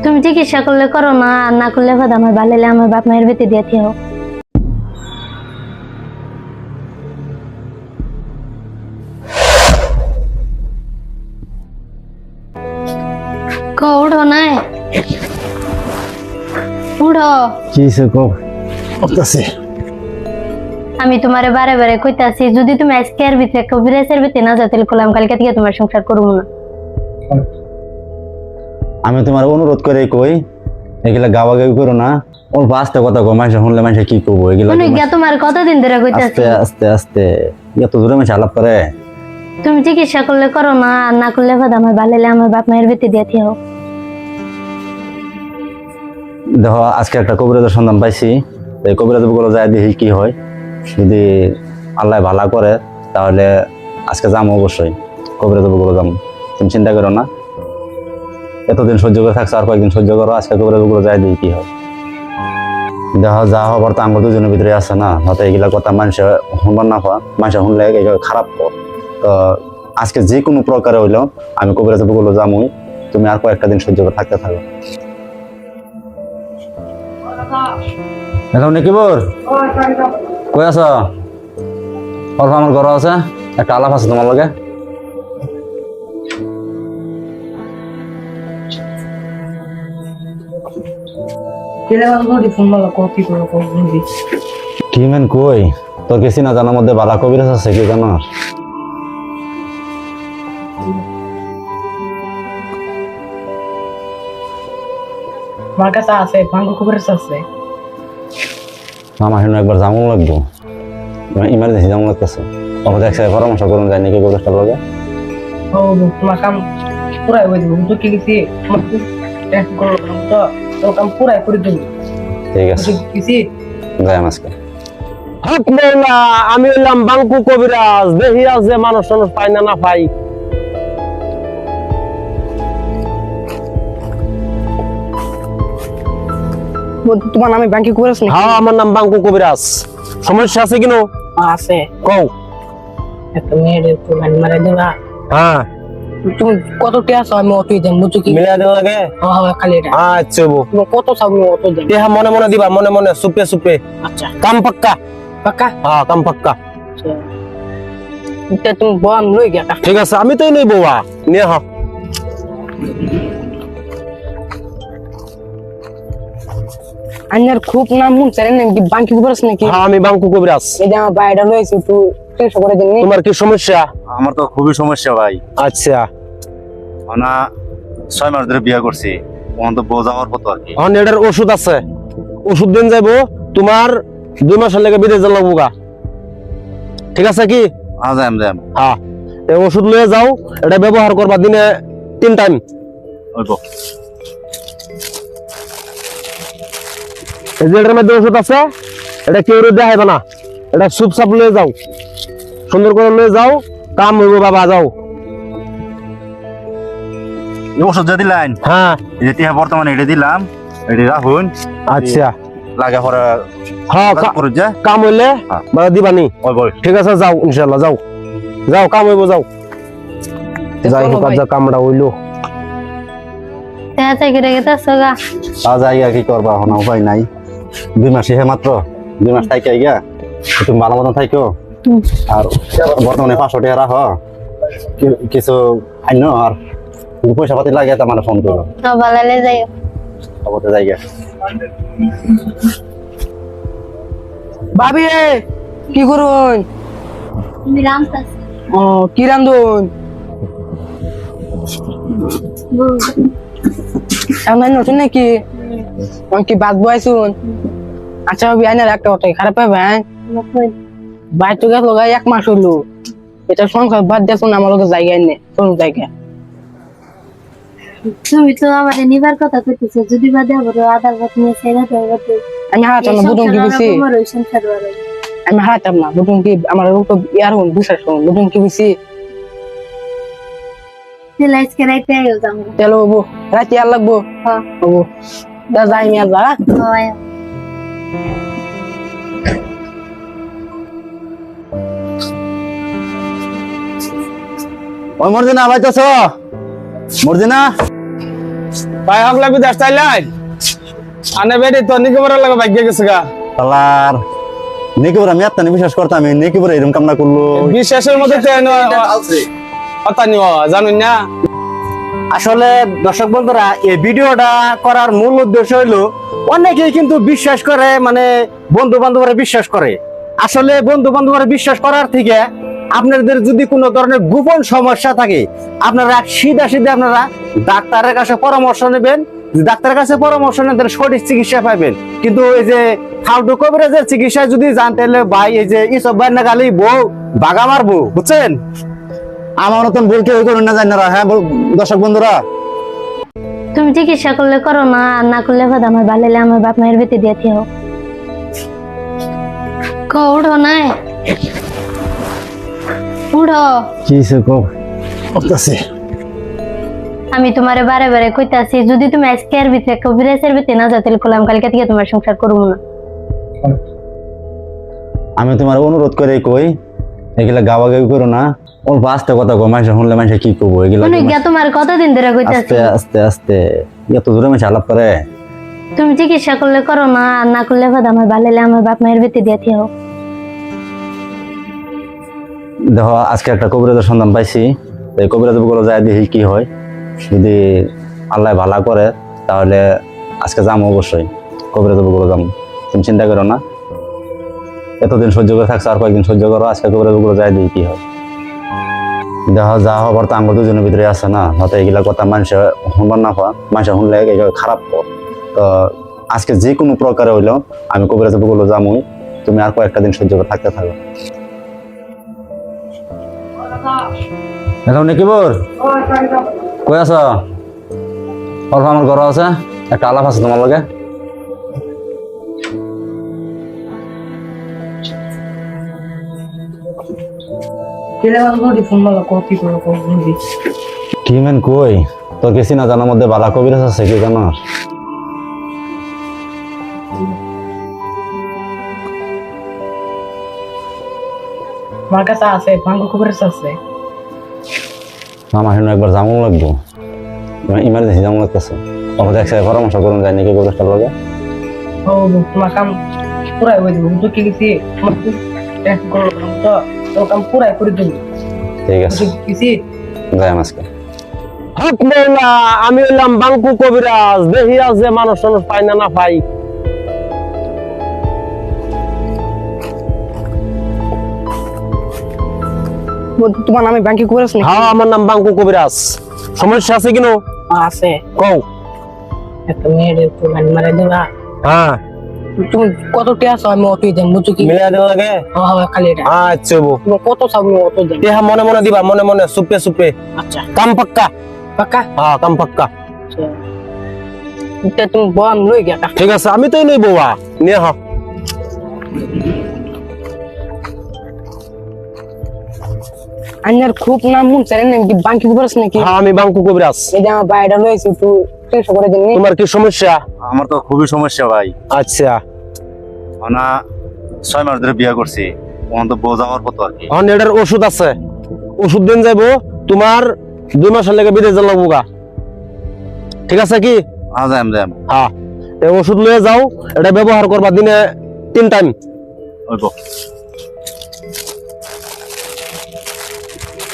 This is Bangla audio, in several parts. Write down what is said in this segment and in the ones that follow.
তুমি চিকিৎসা করলে করো না, আর না করলে কথা আমার ভালো লাগে, আমার বাপ মায়ের বেতে দিয়ে থেও। উঠো না, উঠো। আমি তোমারে বারে বারে কইতাছি, যদি তুমি আজকের ভিতরে কবিরাজের ভিতরে না যাও তাহলে কলাম কালকে থেকে তোমার সংসার করবো না। আমি তোমার অনুরোধ করে কই, এগুলা গাওয়াগাবি করো না। অল্প আস্তে কথা কো, মানুষ শুনলে মানুষ কি করবো এগুলা। তোমার কতদিন ধরে কইতাছি আস্তে আস্তে আস্তে, এত জোরে মানুষ আলাপ করে। তুমি চিকিৎসা করলে করো না, আর না করলে কথা আমার ভালো লাগে, আমার বাপ মায়ের বেতে দিয়ে থেও। দেখো আজকে একটা কবিরাজের সন্ধান পাইছি, এই কবিরাজ গুলো যায় দেখি কি হয়। যদি আল্লাহ ভালো করে তাহলে আজকে যাবো, অবশ্যই কবিরাজ গুলো যাবো, তুমি চিন্তা করো না। এতদিন সহ্য করে থাকছো, আর কয়েকদিন সহ্য করো, আজকে কবিরাজ গুলো যায় দেখি কি হয়। দেখো যা হবার তো আমার দুজনের ভিতরে আছে না, হয়তো এগুলা কথা মানুষ শুনবার না হওয়া, মানুষ শুনলে খারাপ কর। তো আজকে যে কোনো প্রকারে হইলো আমি কবিরাজ গুলো যাবোই, তুমি আর কয়েকটা দিন সহ্য করে থাকতে থাকো। এখন নিকিবর কই আছো? অল্প আমার ঘর আছে, একটা আলাপ আছে তোমার লগে। কি মেন কই, তোর কিছু না জানার মধ্যে বালা কবিরাজ আছে কি জানো? আমার কাছে আছে, ভাঙ্গ কবিরাজ আছে। আমার হেন একবার জামুন লাগবো, ইমার্জেন্সি জামুন লাগতেছে। তখন একসাথে পরামর্শ করুন যায় নাকি কবিরাজটার লগে। ও তোমার কাম পুরাই হয়ে যাবে, তো কি কিছু তো কাম পুরাই করে দেবো। ঠিক আছে কিছু যাই আজকে। হক মৌলা, আমি হইলাম বাঙ্কু কবিরাজ। দেখি আজ যে মানুষ টানুষ পাই না না পাই। তোমার নামে ব্যাংকে কবিরাজ নাকি? হ্যাঁ, আমার নাম বাঙ্কু কবিরাজ। সমস্যা আছে কিনো? আছে। কও। একটা মেয়ের একটু গান মারা দেবা। হ্যাঁ, তুমি কত টিয়া চাও আমি অতই দেন, বুঝছো কি? মিলা দেওয়া লাগে। হ্যাঁ খালি এটা। আচ্ছা বউ, তুমি কত চাও আমি অত দেন। দেহা মনে মনে দিবা, মনে মনে সুপে সুপে। আচ্ছা কাম পাক্কা। পাক্কা? হ্যাঁ কাম পাক্কা। এটা তুমি বন লই গিয়া। ঠিক আছে, আমি তো নেই বউয়া নিয়ে হ। আন্নার খুব নাম মন চাই নাকি বাঙ্কি কবিরাজ নাকি? হ্যাঁ, আমি বাঙ্কু কবিরাজ। এই যে আমার বাইরে রয়েছে, একটু চেষ্টা করে দিন। তোমার কি সমস্যা? আমার তো খুবই সমস্যা ভাই। আচ্ছা, না 6 মাস ধরে বিয়ে করছি, তখন তো বউ যাওয়ার কত আর কি। এখন এটার ওষুধ আছে, ওষুধ দিন যাইবো। তোমার 2 মাসের লেগে বিদেশ যাবো গা। ঠিক আছে কি? যাম যাম। হ্যাঁ, এই ওষুধ লয়ে যাও, এটা ব্যবহার করবা দিনে 3 টাইম। এই যে এটার মধ্যে ওষুধ আছে, এটা কেউ দেখাইবে না, এটা চুপচাপ লয়ে যাও, সুন্দর করে লয়ে যাও, কাম হইব বাবা, যাও। ওষুধ যা দিলেন, হ্যাঁ এটা বর্তমানে এটা দিলাম, এটা রাখুন। আচ্ছা, লাগা পরে হ্যাঁ কাম হইলে বাবা দিবানি। ঠিক আছে, যাও ইনশাআল্লাহ, যাও যাও, কাম হইব, যাও। যাই হোক, যা কামটা হইলো। কি করবা, উপায় নাই। 2 মাস হে মাত্র, 2 মাস থাকি গিয়া তুমি ভালো মতন থাকো। আর বর্তমানে 500 টাকা রাখো, কিছু আইন আর পয়সা পাতি লাগে তো মানে ফোন করো। যাই ভাবি কি করুন? ও কি রান্ধুন? নতুন নাকি? কি বাদ বয়সুন? আচ্ছা ভাবি, আইনার একটা কথা খারাপ পাবেন, বাইর তো গেল 1 মাস হইলো, এটা সংসার বাদ দিয়েছো না আমার লোকের জায়গায় নেই, কোন জায়গায়। তুমি তো আমার নিবার কথা কইতেছো, যদি বাদে আবার আদার ভাত নিয়ে সেরা দেবো। আমি হারাতাম না, বুঝুন কি বেশি। আমি হারাতাম না, বুঝুন কি আমার লোক তো ইয়ার হন বিশ্বাস করুন, বুঝুন কি বেশি। চলো বাবু, রাতে আর লাগবো। হ্যাঁ বাবু, যাই আমি আর যা। ওই মর্জিনা, ভাইতেছ মর্জিনা? ভাই হকলা বিদেশ চাইলাই আনে বেডি তো নিকবর লাগা ভাগ্য গেছে গা তালার নেকিবর আমি এত বিশ্বাস করতাম নেকিবর এরকম কাম না করলো বিশ্বাসের মধ্যে কথা নিও জানুন না আসলে দর্শক বন্ধুরা এই ভিডিওটা করার মূল উদ্দেশ্য হইলো অনেকেই কিন্তু বিশ্বাস করে মানে বন্ধু বান্ধবরা বিশ্বাস করে আসলে বন্ধু বান্ধবরা বিশ্বাস করার থেকে আপনাদের যদি কোনো ধরনের গোপন সমস্যা থাকে আপনারা সিধা আপনারা ডাক্তারের কাছে পরামর্শ নেবেন ডাক্তারের কাছে পরামর্শ নিলে সঠিক চিকিৎসা পাবেন কিন্তু এই যে ফালতু কবিরাজের চিকিৎসা যদি জানতে হলে ভাই এই যে ইসব ভাই না গালি বউ বাগা মারবো বুঝছেন আমার মতন ভুল কেউ করুন না জানি না হ্যাঁ দর্শক বন্ধুরা তুমি চিকিৎসা করলে করো না আর না করলে বাদ আমার ভালো লাগে আমার বাপ মায়ের বেতে দিয়ে থেও উঠো না উঠো কি সে করতেছে আমি তোমারে বারে বারে কইতাছি যদি তুমি আজকে এর ভিতরে কবিরাজের ভিতরে না যাও তাহলে কলাম কালকে থেকে তোমার সংসার করবো না আমি তোমার অনুরোধ করে কই এগুলা গাওয়া গাবি করো না অল্প আস্তে কথা কো মানুষ শুনলে মানুষ কি করবো এগুলা তুমি গিয়া তোমার কতদিন ধরে কইতাছি আস্তে আস্তে আস্তে এত দূরে মানুষ আলাপ করে তুমি চিকিৎসা করলে করো না আর না করলে বাদ আমার ভালো লাগে আমার বাপ মায়ের বেতে দিয়ে থেও দেখো আজকে একটা কবিরাজের সন্ধান পাইছি এই কবিরাজ গুলো যায় দেখি কি হয় যদি আল্লাহ ভালো করে তাহলে আজকে যাবো অবশ্যই কবিরাজ গুলো যাবো তুমি চিন্তা করো না এতদিন সহ্য করে থাকছো আর কয়েকদিন সহ্য করো আজকে কবিরাজ গুলো যায় দেখি কি হয় দেখো যা হবার তো আঙ্গুর দুজনের ভিতরে আছে না হয়তো এগুলা কথা মানুষে শুনবার না হওয়া মানুষে শুনলে খারাপ তো আজকে যে কোনো প্রকারে হইলো আমি কবিরাজ গুলো যাবো তুমি আর কয়েকটা দিন সহ্য করে থাকতে থাকো এখন নেকিবর কই আছো অল্প আমার ঘর আছে একটা আলাপ আছে তোমার লগে কি মেন কই তোর কিছু না জানার মধ্যে বালা কবিরাজ আছে কি জানাস আমার কাছে আছে ভাঙ্গ কবিরাজ আছে আমার হেন একবার জামুন লাগবো ইমার্জেন্সি জামুন লাগতেছে ওখানে একসাথে পরামর্শ করুন যায় নাকি কবিরাজটার লগে ও তোমার কাম পুরাই হয়ে যাবে তো কি গেছি তো কাম পুরাই করে দেবো ঠিক আছে কিছু যাই আজকে হক মৌলা আমি হইলাম বাঙ্কু কবিরাজ দেখি আছে মানুষ টানুষ পাই না না পাই তোমার নামে ব্যাংকে কবিরাজ নাকি হ্যাঁ আমার নাম বাঙ্কু কবিরাজ সমস্যা আছে কিনো আছে কও একটা মেয়ের একটু মারা দেবা হ্যাঁ তুমি কত টিয়া চাও আমি অতই দেন বুঝছো কি মিলিয়ে দেওয়া লাগে হ্যাঁ খালি এটা আচ্ছা বউ তুমি কত চাও আমি অত দেন দেহা মনে মনে দিবা মনে মনে সুপে সুপে আচ্ছা কাম পাক্কা পাকা হ্যাঁ কাম পাক্কা এটা তুমি বল লই গিয়া ঠিক আছে আমি তো নেই বউয়া নিয়ে হ আন্নার খুব নাম মন চাই নাকি ব্যাংকে কবিরাজ নাকি হ্যাঁ আমি বাঙ্কু কবিরাজ এই যে আমার বাইরে লইছি একটু চেষ্টা করে দেন তোমার কি সমস্যা আমার তো খুবই সমস্যা ভাই আচ্ছা না 6 মাস ধরে বিয়ে করছি ওখান তো বউ যাওয়ার পর আর কি এখন এটার ওষুধ আছে ওষুধ দিন যাইবো তোমার 2 মাসের লেগে বিদেশ যাওয়া লাগবো গা ঠিক আছে কি হ্যাঁ যাই হ্যাঁ এই ওষুধ লয়ে যাও এটা ব্যবহার করবা দিনে 3 টাইম ওইব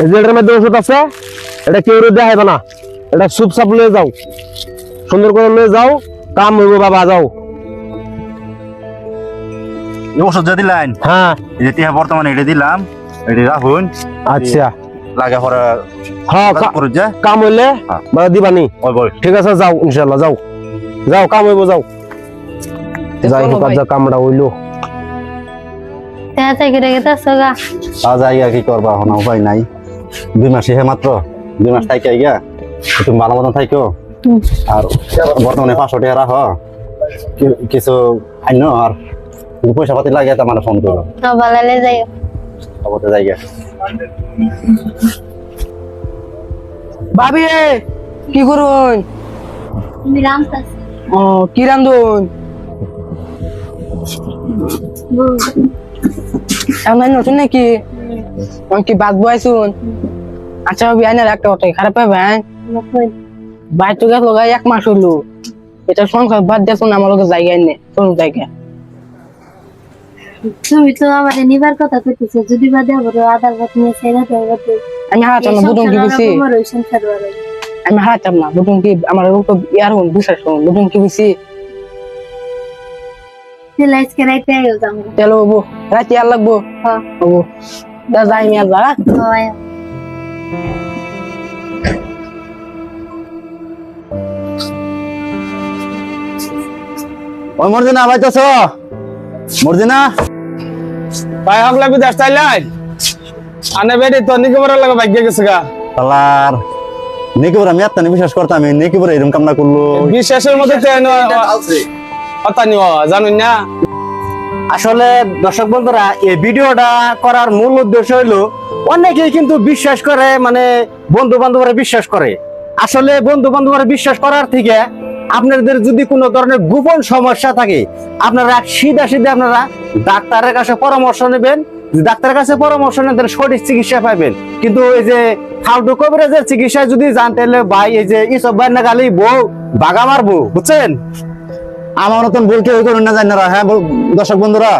এই যে এটার মধ্যে ওষুধ আছে এটা কেউ দেখাইবে না এটা সুপ সাপ লয়ে যাও সুন্দর করে লয়ে যাও কাম হইব বাবা যাও এই ওষুধ যা দিলেন হ্যাঁ এই যে টিহা বর্তমানে এটা দিলাম এটা রাখুন আচ্ছা লাগা পরে হ্যাঁ করে যা কাম হইলে হ্যাঁ। বা দিবানি ওই বল ঠিক আছে যাও ইনশাআল্লাহ যাও যাও কাম হইব যাও যাই হোক আজ কামটা হইলো দেখা থেকে রেখে তাছো গা জায়গা কি করবা এখন উপায় নাই 2 মাস হে মাত্র 2 মাস থাকি গিয়া তুমি ভালো মতন থাইকো আর বর্তমানে 500 টাকা রাখো কিছু আইনো আর পয়সা পাতি লাগে তো মানে ফোন করো তো ভালো যাই অবতে জায়গা ভাবি কি করুন আমি রামতাছি ও কি রান্ধুন আমার নতুন নাকি কি বাদ বয়সুন আচ্ছা ভাবি আইনার একটা ওটাই খারাপ পাবেন বাইর তো গেল গা 1 মাস হলো, এটা সংসার বাদ দিয়েছো না আমার লোকের জায়গায় নেই, কোন জায়গায়। তুমি তো আমার নিবার কথা কইতেছো, যদি বা দেব আদার ভাত নিয়ে সেরা দেব তো আমি হারাতাম না, বুঝুন কি বুঝছি, আমার ওই সংসার বাড়ে। আমি হারাতাম না, বুঝুন কি আমার লোক ইয়ার হন বিশ্বাস করুন, বুঝুন কি বুঝছি। তাহলে আজকে রাইতে আইও যাম। চলো বাবু, রাতে আর লাগবো। হ্যাঁ বাবু যা যাই আমি আর যা। হয়। ওই মর্জিনা ভাইতেছ? মর্জিনা, ভাই হকলা বিদেশ চাইলাই আনে বেটি তো নিকোবরের লাগে ভাগ্যে গেছে গা। তালার নেকিবর আমি এত বিশ্বাস করতাম, আমি নেকিবর এরকম কাম না করলো। বিশ্বাসের মধ্যে কথা নিও জানুন না। আসলে দর্শক বন্ধুরা, এই ভিডিওটা করার মূল উদ্দেশ্য হইলো অনেকেই কিন্তু বিশ্বাস করে, মানে বন্ধু বান্ধবরা বিশ্বাস করে। আসলে বন্ধু বান্ধবরা বিশ্বাস করার থেকে আপনাদের যদি কোনো ধরনের গোপন সমস্যা থাকে, আপনারা সিধা আপনারা ডাক্তারের কাছে পরামর্শ নেবেন। ডাক্তারের কাছে পরামর্শ নেন, সঠিক চিকিৎসা পাবেন। কিন্তু এই যে ফালতু কবিরাজের চিকিৎসা যদি জানতে হলে ভাই, এই যে ইসব ভাই না গালি বউ বাগা মারবো, বুঝছেন? আমার মতন ভুল কেউ করুন না, জানি না। হ্যাঁ দর্শক বন্ধুরা,